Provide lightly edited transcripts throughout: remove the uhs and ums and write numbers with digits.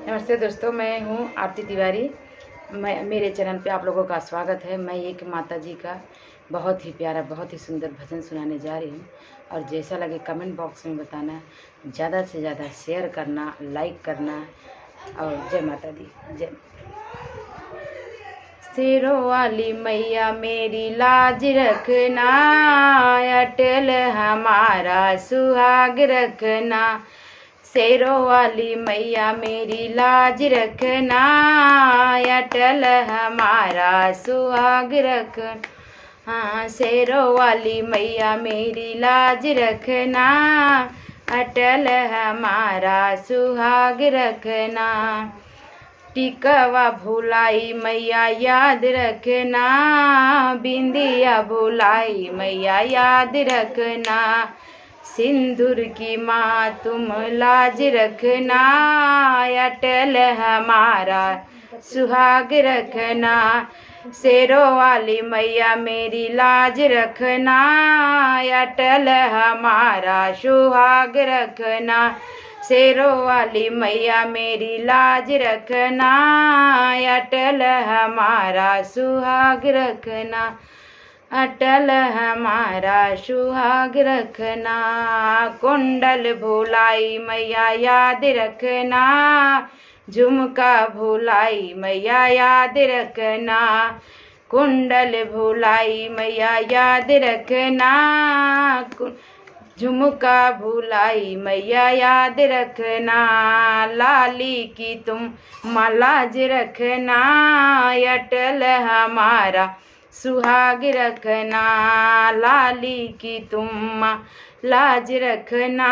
नमस्ते दोस्तों, मैं हूँ आरती तिवारी। मेरे चैनल पे आप लोगों का स्वागत है। मैं एक माता जी का बहुत ही प्यारा, बहुत ही सुंदर भजन सुनाने जा रही हूँ। और जैसा लगे कमेंट बॉक्स में बताना, ज़्यादा से ज़्यादा शेयर करना, लाइक करना। और जय माता दी। जय शेरों वाली मैया मेरी लाज रखना, अटल हमारा सुहाग रखना। शेरों वाली मैया मेरी लाज रखना, अटल हमारा सुहाग रखना। हाँ, शेरों वाली मैया मेरी लाज रखना, अटल हमारा सुहाग रखना। टिकवा भुलाई मैया याद रखना, बिंदिया भुलाई मैया याद रखना। सिंदूर की माँ तुम लाज रखना, अटल हमारा सुहाग रखना। शेरों वाली मैया मेरी लाज रखना, अटल हमारा सुहाग रखना। शेरों वाली मैया मेरी लाज रखना, अटल हमारा सुहाग रखना। अटल हमारा सुहाग रखना। कुंडल भुलाई मैया याद रखना, झुमका भुलाई मैया याद रखना। कुंडल भुलाई मैया याद रखना, झुमका भुलाई मैया याद रखना। लाली की तुम लाज रखना, अटल हमारा सुहाग रखना। लाली की तुम लाज रखना,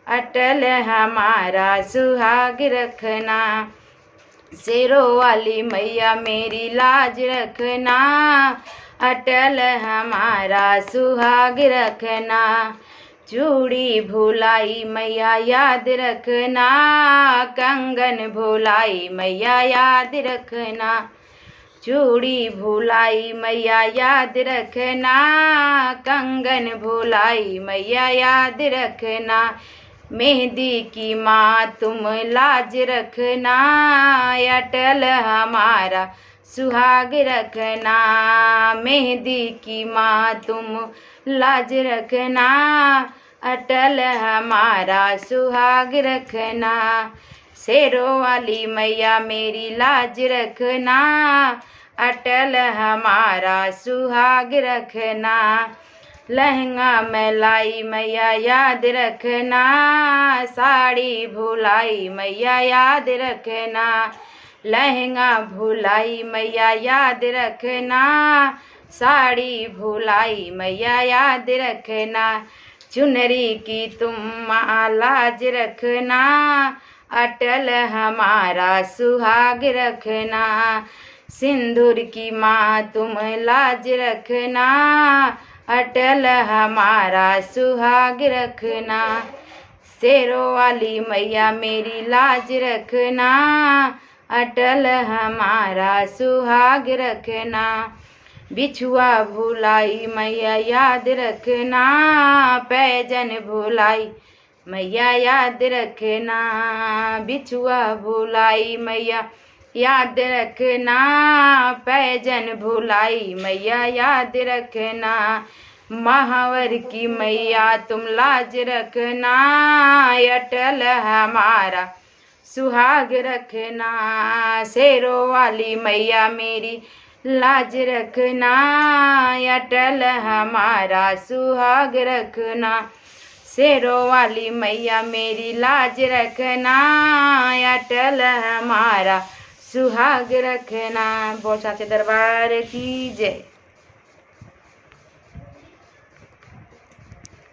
अटल हमारा सुहाग रखना। शेरों वाली मैया मेरी लाज रखना, अटल हमारा सुहाग रखना। चूड़ी भुलाई मैया याद रखना, कंगन भुलाई मैया याद रखना। चूड़ी भुलाई मैया याद रखना, कंगन भुलाई मैया याद रखना। मेहंदी की माँ तुम लाज रखना, अटल हमारा सुहाग रखना। मेहंदी की माँ तुम लाज रखना, अटल हमारा सुहाग रखना। शेरों वाली मैया मेरी लाज रखना, अटल हमारा सुहाग रखना। लहंगा मलाई मैया याद रखना, साड़ी भुलाई मैया याद रखना। लहंगा भुलाई मैया याद रखना, साड़ी भुलाई मैया याद रखना। चुनरी की तुम लाज रखना, अटल हमारा सुहाग रखना। सिंदूर की माँ तुम लाज रखना, अटल हमारा सुहाग रखना। शेरों वाली मैया मेरी लाज रखना, अटल हमारा सुहाग रखना। बिछुआ भुलाई मैया याद रखना, पैजन भुलाई मैया याद रखना। बिछुआ भुलाई मैया याद रखना, पैजन भुलाई मैया याद रखना। महावर की मैया तुम लाज रखना, अटल हमारा सुहाग रखना। शेरों वाली मैया मेरी लाज रखना, अटल हमारा सुहाग रखना। शेरों वाली मैया मेरी लाज रखना, अटल हमारा सुहाग रखना। बोल साचे दरबार की जय।